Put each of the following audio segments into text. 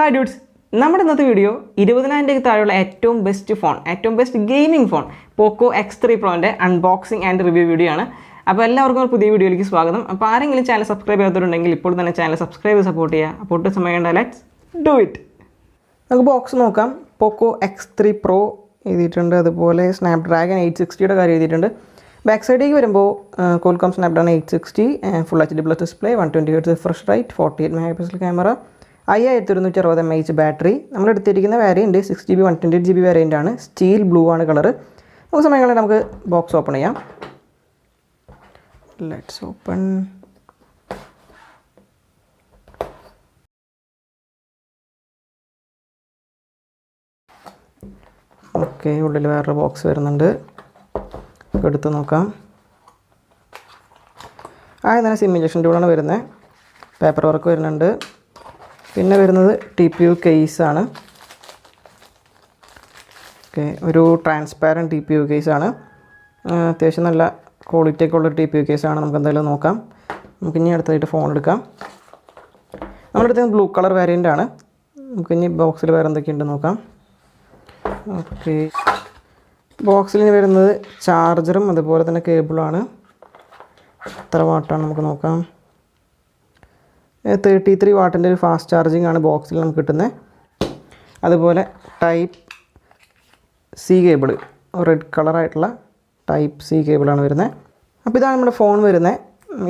Hi dudes, നമ്മുടെ ഇന്നത്തെ video 20,000 താഴെയുള്ള ഏറ്റവും best gaming phone Poco X3 പ്രോൻ്റെ അൺബോക്സിംഗ് ആൻഡ് റിവ്യൂ വീഡിയോ ആണ്. അപ്പോൾ എല്ലാവർക്കും ഒരു പുതിയ വീഡിയോയിലേക്ക് സ്വാഗതം. അപ്പോൾ ആരെങ്കിലും ചാനൽ സബ്സ്ക്രൈബ് ചെയ്യാത്തവരുണ്ടെങ്കിൽ ഇപ്പോൾ തന്നെ ചാനൽ സബ്സ്ക്രൈബ് ചെയ്ത് സപ്പോർട്ട് ചെയ്യുക. അപ്പോൾ ഒട്ടും സമയം ലെറ്റ്സ് ഡു ഇറ്റ്. നമുക്ക് ബോക്സ് നോക്കാം. പോക്കോ X3 പ്രോ എഴുതിയിട്ടുണ്ട്, അതുപോലെ സ്നാപ്ഡ്രാഗൺ 860യുടെ കാര്യം എഴുതിയിട്ടുണ്ട്. ബാക്ക് സൈഡിലേക്ക് വരുമ്പോൾ Qualcomm Snapdragon 860 full HD plus display, 120 Hz refresh rate, 48 MP camera, 5260 mAh battery. നമ്മൾ എടുത്തിരിക്കുന്ന വേരിയൻറ്റ് 6GB 128GB വേരിയൻ്റ് ആണ്. സ്റ്റീൽ ബ്ലൂ ആണ് കളറ്. നമുക്ക് സമയങ്ങളിൽ നമുക്ക് ബോക്സ് ഓപ്പൺ ചെയ്യാം. Let's open. ഓക്കെ, ഉള്ളിൽ വേറൊരു ബോക്സ് വരുന്നുണ്ട്, എടുത്ത് നോക്കാം. ആദ്യം തന്നെ സിം ഇഞ്ചക്ഷൻ ടൂളാണ് വരുന്നത്. പേപ്പർ വർക്ക് വരുന്നുണ്ട്. പിന്നെ വരുന്നത് TPU കേസാണ്. ഓക്കെ, ഒരു ട്രാൻസ്പാരൻറ്റ് TPU കേസാണ്. അത്യാവശ്യം നല്ല ക്വാളിറ്റി ഒക്കെ ഉള്ളൊരു TPU കേസാണ്. നമുക്ക് എന്തായാലും നോക്കാം. നമുക്കിനി അടുത്തായിട്ട് ഫോൺ എടുക്കാം. നമ്മളെടുത്ത് ബ്ലൂ കളർ വേരിയൻ്റ് ആണ്. നമുക്കിനി ബോക്സിൽ വേറെ എന്തൊക്കെയുണ്ട് നോക്കാം. ഓക്കെ, ബോക്സിൽ വരുന്നത് ചാർജറും അതുപോലെ തന്നെ കേബിളാണ്. എത്ര വാട്ടാണ് നമുക്ക് നോക്കാം. 33 വാട്ടിൻ്റെ ഒരു ഫാസ്റ്റ് ചാർജിങ് ആണ് ബോക്സിൽ നമുക്ക് കിട്ടുന്നത്. അതുപോലെ ടൈപ്പ് സി കേബിൾ, റെഡ് കളറായിട്ടുള്ള ടൈപ്പ് സി കേബിളാണ് വരുന്നത്. അപ്പോൾ ഇതാണ് നമ്മുടെ ഫോൺ വരുന്നത്.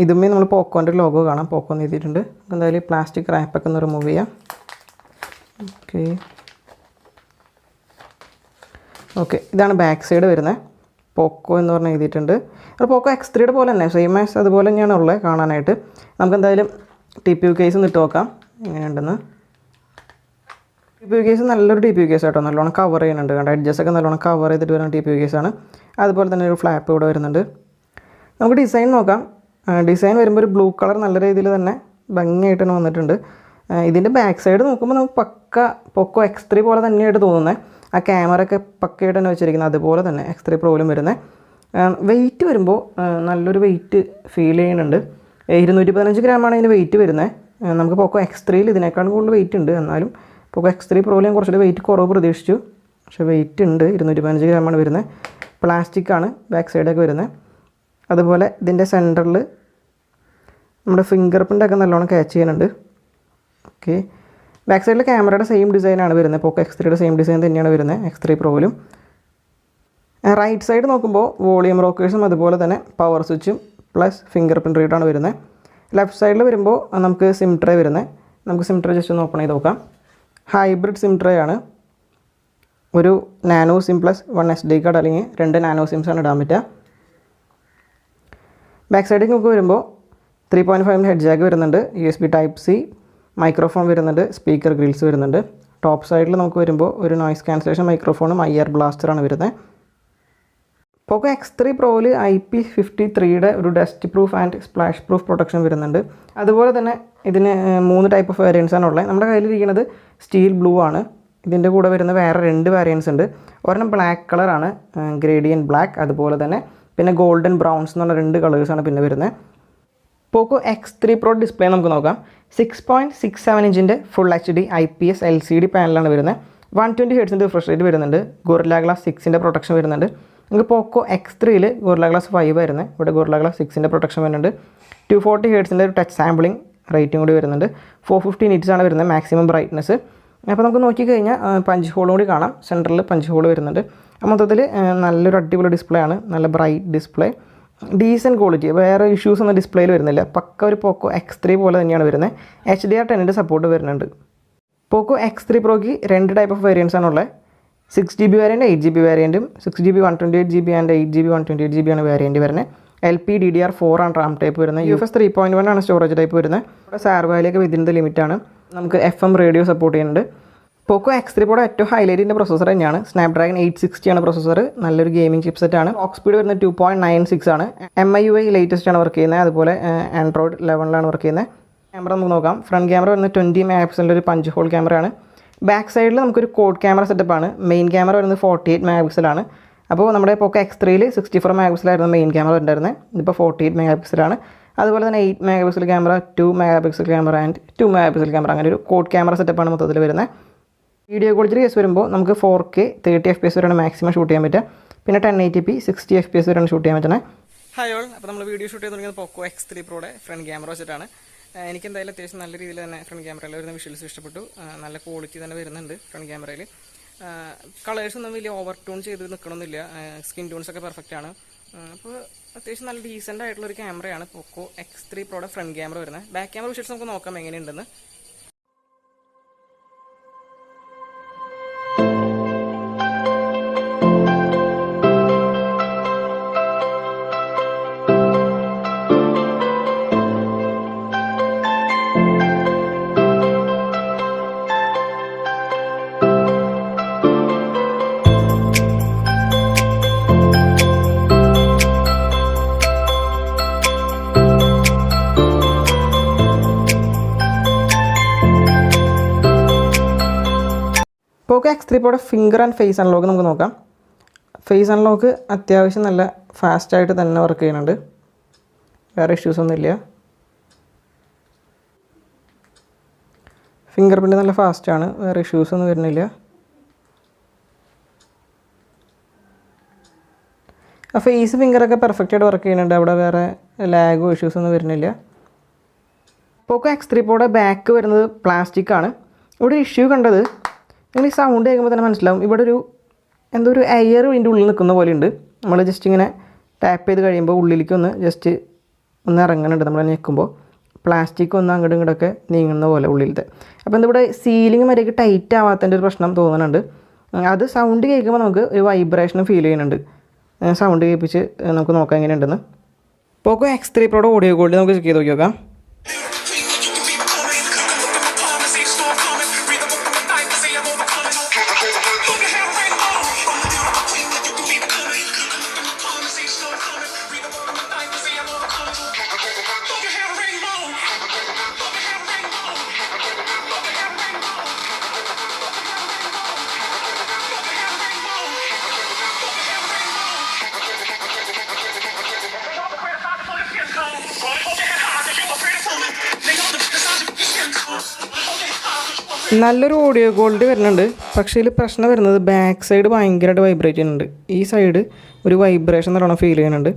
ഇതുമേ നമ്മൾ പോക്കോൻ്റെ ലോഗോ കാണാം, പോക്കോ എന്ന് എഴുതിയിട്ടുണ്ട്. എന്തായാലും പ്ലാസ്റ്റിക് റാപ്പൊക്കെ ഒന്ന് റിമൂവ് ചെയ്യാം. ഓക്കെ, ഇതാണ് ബാക്ക് സൈഡ് വരുന്നത്. പോക്കോ എന്ന് പറഞ്ഞ് എഴുതിയിട്ടുണ്ട്. അത് പോക്കോ X3യുടെ പോലെ തന്നെ സെയിം ആസ് അതുപോലെ തന്നെയാണ് ഉള്ളത് കാണാനായിട്ട്. നമുക്ക് എന്തായാലും TPU കേസ് ഇട്ട് നോക്കാം എങ്ങനെയുണ്ടെന്ന്. TPU കേസ് നല്ലൊരു TPU കേസ് ആട്ടോ, നല്ലോണം കവർ ചെയ്യുന്നുണ്ട്. കണ്ട എഡ്ജസൊക്കെ നല്ലോണം കവർ ചെയ്തിട്ട് വരുന്ന TPU കേസാണ്. അതുപോലെ തന്നെ ഒരു ഫ്ലാപ്പ് ഇവിടെ വരുന്നുണ്ട്. നമുക്ക് ഡിസൈൻ നോക്കാം. ഡിസൈൻ വരുമ്പോൾ ഒരു ബ്ലൂ കളർ നല്ല രീതിയിൽ തന്നെ ഭംഗിയായിട്ട് തന്നെ വന്നിട്ടുണ്ട്. ഇതിൻ്റെ ബാക്ക് സൈഡ് നോക്കുമ്പോൾ നമുക്ക് പക്ക പോക്കോ X3 പോലെ തന്നെയായിട്ട് തോന്നുന്നത്. ആ ക്യാമറ ഒക്കെ പക്കയായിട്ട് തന്നെ വെച്ചിരിക്കുന്നത് അതുപോലെ തന്നെ X3 പ്രോയിലും വരുന്നത്. വെയിറ്റ് വരുമ്പോൾ നല്ലൊരു വെയിറ്റ് ഫീൽ ചെയ്യുന്നുണ്ട്. 215 ഗ്രാമാണ് ഇതിന് വെയിറ്റ് വരുന്നത്. നമുക്ക് പോക്കോ X3യിൽ ഇതിനേക്കാളും കൂടുതൽ വെയിറ്റ് ഉണ്ട്. എന്നാലും പോക്കോ X3 പ്രോയിൽ ഞാൻ കുറച്ചുകൂടി വെയിറ്റ് കുറവ് പ്രതീക്ഷിച്ചു. പക്ഷേ വെയിറ്റ് ഉണ്ട്, 215 ഗ്രാമാണ് വരുന്നത്. പ്ലാസ്റ്റിക്കാണ് ബാക്ക് സൈഡൊക്കെ വരുന്നത്. അതുപോലെ ഇതിൻ്റെ സെൻറ്ററിൽ നമ്മുടെ ഫിംഗർ പ്രിൻ്റൊക്കെ നല്ലോണം ക്യാച്ച് ചെയ്യുന്നുണ്ട്. ഓക്കെ, ബാക്ക് സൈഡിൽ ക്യാമറയുടെ സെയിം ഡിസൈനാണ് വരുന്നത്. പോക്കോ X3യുടെ സെയിം ഡിസൈൻ തന്നെയാണ് വരുന്നത് X3 പ്രോയിലും. റൈറ്റ് സൈഡ് നോക്കുമ്പോൾ വോളിയം റോക്കേഴ്സും അതുപോലെ തന്നെ പവർ സ്വിച്ചും പ്ലസ് ഫിംഗർ പ്രിൻ്റ് റീഡാണ് വരുന്നത്. ലെഫ്റ്റ് സൈഡിൽ വരുമ്പോൾ നമുക്ക് സിം ട്രേ വരുന്നത്. നമുക്ക് സിം ട്രേ ജസ്റ്റ് ഒന്ന് ഓപ്പൺ ചെയ്ത് നോക്കാം. ഹൈബ്രിഡ് സിം ട്രേ ആണ്. ഒരു nano SIM plus 1 SD card അല്ലെങ്കിൽ 2 നാനോ സിംസാണ് ഇടാൻ പറ്റുക. ബാക്ക് സൈഡിലേക്ക് നമുക്ക് വരുമ്പോൾ 3.5 ഹെഡ് ജാക്ക് വരുന്നുണ്ട്. USB Type-C, മൈക്രോഫോൺ വരുന്നുണ്ട്, സ്പീക്കർ ഗ്രിൽസ് വരുന്നുണ്ട്. ടോപ്പ് സൈഡിൽ നമുക്ക് വരുമ്പോൾ ഒരു നോയ്സ് ക്യാൻസലേഷൻ മൈക്രോഫോണും IR ബ്ലാസ്റ്ററാണ് വരുന്നത്. പോക്കോ X3 പ്രോയിൽ IP53യുടെ ഒരു dust proof and splash proof protection വരുന്നുണ്ട്. അതുപോലെ തന്നെ ഇതിന് 3 ടൈപ്പ് ഓഫ് വേരിയൻസ് ആണ് ഉള്ളത്. നമ്മുടെ കയ്യിലിരിക്കുന്നത് സ്റ്റീൽ ബ്ലൂ ആണ്. ഇതിൻ്റെ കൂടെ വരുന്ന വേറെ 2 വേരിയൻസ് ഉണ്ട്. ഒരെണ്ണം ബ്ലാക്ക് കളറാണ്, ഗ്രേഡിയൻ ബ്ലാക്ക്. അതുപോലെ തന്നെ പിന്നെ ഗോൾഡൻ ബ്രൗൺസ് എന്നുള്ള 2 കളേഴ്സാണ് പിന്നെ വരുന്നത്. പോക്കോ X3 പ്രോ ഡിസ്പ്ലേ നമുക്ക് നോക്കാം. 6.67 ഇഞ്ചിൻ്റെ ഫുൾ HD IPS LCD പാനലാണ് വരുന്നത്. 120 Hz റിഫ്രഷ് റേറ്റ് വരുന്നുണ്ട്. ഗോറില്ല ഗ്ലാസ് 6ൻ്റെ പ്രൊട്ടക്ഷൻ വരുന്നുണ്ട്. നമുക്ക് പോക്കോ X3യിൽ ഗോറില്ല ഗ്ലാസ് 5 വരുന്നത്. ഇവിടെ ഗോറില്ല ഗ്ലാസ് 6ൻ്റെ പ്രൊട്ടക്ഷൻ വരുന്നുണ്ട്. 240 Hz ഒരു ടച്ച് സാമ്പിളിംഗ് റേറ്റും കൂടി വരുന്നുണ്ട്. 450 nits ആണ് വരുന്നത് മാക്സിമം ബ്രൈറ്റ്നസ്. അപ്പോൾ നമുക്ക് നോക്കിക്കഴിഞ്ഞാൽ പഞ്ച് ഹോളും കൂടി കാണാം. സെൻറ്ററിൽ പഞ്ച് ഹോൾ വരുന്നുണ്ട്. മൊത്തത്തിൽ നല്ലൊരു അടിപൊളി ഡിസ്പ്ലേ ആണ്. നല്ല ബ്രൈറ്റ് ഡിസ്പ്ലേ, ഡീസൻറ്റ് ക്വാളിറ്റി, വേറെ ഇഷ്യൂസ് ഒന്നും ഡിസ്പ്ലേയിൽ വരുന്നില്ല. പക്ക ഒരു പോക്കോ X3 പോലെ തന്നെയാണ് വരുന്നത്. HDR10ൻ്റെ സപ്പോർട്ട് വരുന്നുണ്ട്. പോക്കോ X3 പ്രോയ്ക്ക് 2 ടൈപ്പ് ഓഫ് വേരിയൻസ് ആണുള്ളത്. 6GB variant, 8GB വേരിയൻറ്റും. 6GB 128GB and 8GB 128GB ആണ് വേരിയൻറ്റ് വരുന്നത്. LPDDR4 ആണ് റാം ടൈപ്പ് വരുന്നത്. UFS 3.1 ആണ് സ്റ്റോറേജ് ടൈപ്പ് വരുന്നത്. ഇവിടെ സാർവാലിയൊക്കെ വിതിൻ ദ ലിമിറ്റാണ്. നമുക്ക് FM റേഡിയോ സപ്പോർട്ട് ചെയ്യുന്നുണ്ട്. പോക്കോ X3 പ്രോയുടെ ഏറ്റവും ഹൈലൈറ്റിൻ്റെ പ്രൊസസ്സർ തന്നെയാണ്. സ്നാപ്ഡ്രാഗൺ 860 ആണ് പ്രൊസസ്സർ. നല്ലൊരു ഗെയിമിംഗ് ചിപ്സെറ്റ് ആണ്. ക്ലോക്ക് സ്പീഡ് വരുന്നത് 2.96 ആണ്. MIUI ലേറ്റസ്റ്റ് ആണ് വർക്ക് ചെയ്യുന്നത്. അതുപോലെ ആൻഡ്രോയിഡ് 11ലാണ് വർക്ക് ചെയ്യുന്നത്. ക്യാമറ നമുക്ക് നോക്കാം. ഫ്രണ്ട് ക്യാമറ വരുന്നത് 20 MP ഒരു പഞ്ച് ഹോൾ ക്യാമറയാണ്. ബാക്ക് സൈഡിൽ നമുക്കൊരു കോഡ് ക്യാമറ സെറ്റപ്പാണ്. മെയിൻ ക്യാമറ വരുന്നത് 48 MP ആണ്. അപ്പോൾ നമ്മുടെ പോക്കോ X3യിൽ 64 MP ആയിരുന്നു മെയിൻ ക്യാമറ ഉണ്ടായിരുന്നത്. ഇതിപ്പോൾ 48 MP ആണ്. അതുപോലെ തന്നെ 8 mega pixel camera, 2 mega pixel camera and 2 mega pixel camera, അങ്ങനെ ഒരു കോഡ് ക്യാമറ സെറ്റപ്പാണ് മൊത്തത്തിൽ വരുന്നത്. വീഡിയോ ക്വാളിറ്റി കേസ് വരുമ്പോൾ നമുക്ക് 4K 30 FPS വരെയാണ് മാക്സിമം ഷൂട്ട് ചെയ്യാൻ പറ്റുക. പിന്നെ 1080p 60 FPS വരെയാണ് ഷൂട്ട് ചെയ്യാൻ പറ്റുന്നത്. ഹായ് ഓൾ, അപ്പോൾ നമ്മൾ വീഡിയോ ഷൂട്ട് ചെയ്ത് തുടങ്ങിയത് Poco X3 Proയുടെ ഫ്രണ്ട് ക്യാമറ വെച്ചിട്ടാണ്. എനിക്ക് എന്തായാലും അത്യാവശ്യം നല്ല രീതിയിൽ തന്നെ ഫ്രണ്ട് ക്യാമറയിൽ വരുന്ന വിഷ്വൽസ് ഇഷ്ടപ്പെട്ടു. നല്ല ക്വാളിറ്റി തന്നെ വരുന്നുണ്ട് ഫ്രണ്ട് ക്യാമറയിൽ. കളേഴ്സ് ഒന്നും വലിയ ഓവർ ടൂൺ ചെയ്ത് നിൽക്കണമെന്നില്ല, സ്കിൻ ടൂൺസൊക്കെ പെർഫെക്റ്റ് ആണ്. അപ്പോൾ അത്യാവശ്യം നല്ല ഡീസൻ്റ് ആയിട്ടുള്ളൊരു ക്യാമറയാണ് Poco X3 Proയുടെ ഫ്രണ്ട് ക്യാമറ വരുന്നത്. ബാക്ക് ക്യാമറ വിഷ്വൽസ് നമുക്ക് നോക്കാം എങ്ങനെയുണ്ടെന്ന്. Poco X3 Proയുടെ ഫിംഗർ ആൻഡ് ഫേസ് അൺലോക്ക് നമുക്ക് നോക്കാം. ഫേസ് അൺലോക്ക് അത്യാവശ്യം നല്ല ഫാസ്റ്റായിട്ട് തന്നെ വർക്ക് ചെയ്യുന്നുണ്ട്, വേറെ ഇഷ്യൂസൊന്നും ഇല്ല. ഫിംഗർ പ്രിൻ്റ് നല്ല ഫാസ്റ്റാണ്, വേറെ ഇഷ്യൂസൊന്നും വരുന്നില്ല. ആ ഫേസ് ഫിംഗറൊക്കെ പെർഫെക്റ്റായിട്ട് വർക്ക് ചെയ്യുന്നുണ്ട്, അവിടെ വേറെ ലാഗോ ഇഷ്യൂസൊന്നും വരുന്നില്ല. Poco X3 Proയുടെ ബാക്ക് വരുന്നത് പ്ലാസ്റ്റിക് ആണ്. ഇവിടെ ഇഷ്യൂ കണ്ടത് നിങ്ങൾ ഈ സൗണ്ട് കേൾക്കുമ്പോൾ തന്നെ മനസ്സിലാവും, ഇവിടെ എന്തോ ഒരു എയർ ഇതിൻ്റെ ഉള്ളിൽ നിൽക്കുന്ന പോലെയുണ്ട്. നമ്മൾ ജസ്റ്റ് ഇങ്ങനെ ടാപ്പ് ചെയ്ത് കഴിയുമ്പോൾ ഉള്ളിലേക്ക് ജസ്റ്റ് ഒന്ന് ഇറങ്ങുന്നുണ്ട്. നമ്മൾ ഞെക്കുമ്പോൾ പ്ലാസ്റ്റിക് ഒന്ന് അങ്ങോട്ടും ഇങ്ങോട്ടൊക്കെ നീങ്ങുന്ന പോലെ ഉള്ളിലത്തെ. അപ്പോൾ എന്തിവിടെ സീലിംഗ് വരെയൊക്കെ ടൈറ്റ് ആവാത്തതിൻ്റെ ഒരു പ്രശ്നം തോന്നുന്നുണ്ട്. അത് സൗണ്ട് കേൾക്കുമ്പോൾ നമുക്ക് ഒരു വൈബ്രേഷനും ഫീൽ ചെയ്യുന്നുണ്ട്. സൗണ്ട് കേൾപ്പിച്ച് നമുക്ക് നോക്കാം എങ്ങനെയുണ്ടെന്ന്. Poco X3 Proയുടെ ഓഡിയോ ക്വാളിറ്റി നമുക്ക് ചെക്ക് ചെയ്ത് നോക്കാം. നല്ലൊരു ഓഡിയോ ക്വാളിറ്റി വരുന്നുണ്ട്. പക്ഷേ ഇതിൽ പ്രശ്നം വരുന്നത് ബാക്ക് സൈഡ് ഭയങ്കരമായിട്ട് വൈബ്രേറ്റ് ചെയ്യുന്നുണ്ട്. ഈ സൈഡ് ഒരു വൈബ്രേഷൻ നല്ലോണം ഫീൽ ചെയ്യുന്നുണ്ട്.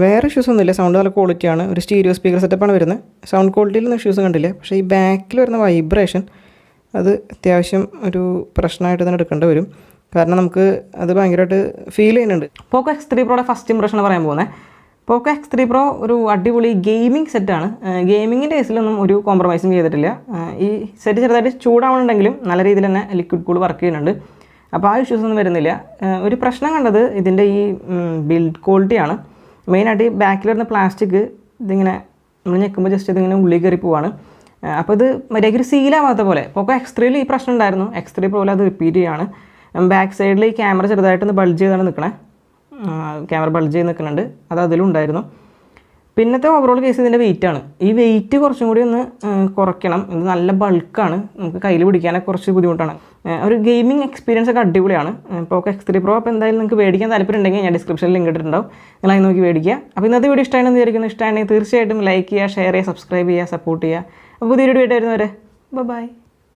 വേറെ ഇഷ്യൂസ് ഒന്നുമില്ല, സൗണ്ട് നല്ല ക്വാളിറ്റിയാണ്. ഒരു സ്റ്റീരിയോ സ്പീക്കർ സെറ്റപ്പാണ് വരുന്നത്. സൗണ്ട് ക്വാളിറ്റിയിലൊന്നും ഇഷ്യൂസും കണ്ടില്ല. പക്ഷേ ഈ ബാക്കിൽ വരുന്ന വൈബ്രേഷൻ അത് അത്യാവശ്യം ഒരു പ്രശ്നമായിട്ട് തന്നെ എടുക്കേണ്ടി വരും. കാരണം നമുക്ക് അത് ഭയങ്കരമായിട്ട് ഫീൽ ചെയ്യുന്നുണ്ട്. Poco X3 Proയുടെ ഫസ്റ്റ് ഇംപ്രഷൻ പറയാൻ പോകുന്നത്. Poco X3 Pro ഒരു അടിപൊളി ഗെയിമിംഗ് സെറ്റാണ്. ഗെയിമിങ്ങിൻ്റെ കേസിലൊന്നും ഒരു കോംപ്രമൈസും ചെയ്തിട്ടില്ല. ഈ സെറ്റ് ചെറുതായിട്ട് ചൂടാവുന്നുണ്ടെങ്കിലും നല്ല രീതിയിൽ തന്നെ ലിക്വിഡ് കൂൾ വർക്ക് ചെയ്യുന്നുണ്ട്. അപ്പോൾ ആ ഇഷ്യൂസ് ഒന്നും വരുന്നില്ല. ഒരു പ്രശ്നം കണ്ടത് ഇതിൻ്റെ ഈ ബിൽഡ് ക്വാളിറ്റിയാണ്. മെയിനായിട്ട് ഈ ബാക്കിൽ വരുന്ന പ്ലാസ്റ്റിക് ഇതിങ്ങനെ നമ്മൾ ഞെക്കുമ്പോൾ ജസ്റ്റ് ഇതിങ്ങനെ ഉള്ളിൽ കയറി പോവാണ്. അപ്പോൾ ഇത് മര്യാദയ്ക്ക് ഒരു സീലാവാത്ത പോലെ. Poco X3 ഈ പ്രശ്നം ഉണ്ടായിരുന്നു. X3 Proയിൽ അത് റിപ്പീറ്റ് ചെയ്യാണ്. ബാക്ക് സൈഡിൽ ഈ ക്യാമറ ചെറുതായിട്ടൊന്ന് ബൾജ് ചെയ്താണ് നിൽക്കണേ. ക്യാമറ ബൾജ് ചെയ്ത് നിൽക്കുന്നുണ്ട്, അത് അതിലുണ്ടായിരുന്നു. പിന്നത്തെ ഓവറോൾ കേസ് ഇതിൻ്റെ വെയിറ്റാണ്. ഈ വെയിറ്റ് കുറച്ചും കൂടി ഒന്ന് കുറയ്ക്കണം. ഇത് നല്ല ബൾക്കാണ്, നമുക്ക് കയ്യിൽ പിടിക്കാനൊക്കെ കുറച്ച് ബുദ്ധിമുട്ടാണ്. ഒരു ഗെയിമിംഗ് എക്സ്പീരിയൻസ് ഒക്കെ അടിപൊളിയാണ് Poco X3 Pro. അപ്പോൾ എന്തായാലും നിങ്ങൾക്ക് മേടിക്കാൻ താല്പര്യം ഉണ്ടെങ്കിൽ ഞാൻ ഡിസ്ക്രിപ്ഷനിൽ ലിങ്ക് ഇട്ടിട്ടുണ്ടാവും, നിങ്ങൾ അതിന് നോക്കി മേടിക്കുക. അപ്പോൾ ഇന്നത്തെ വീഡിയോ ഇഷ്ടമാണെന്ന് വിചാരിക്കുന്നു. ഇഷ്ടമാണെങ്കിൽ തീർച്ചയായിട്ടും ലൈക്ക് ചെയ്യുക, ഷെയർ ചെയ്യുക, സബ്സ്ക്രൈബ് ചെയ്യുക, സപ്പോർട്ട് ചെയ്യുക. അപ്പോൾ പുതിയൊരു വീഡിയോ ആയിരുന്നു വരെ. ബൈ.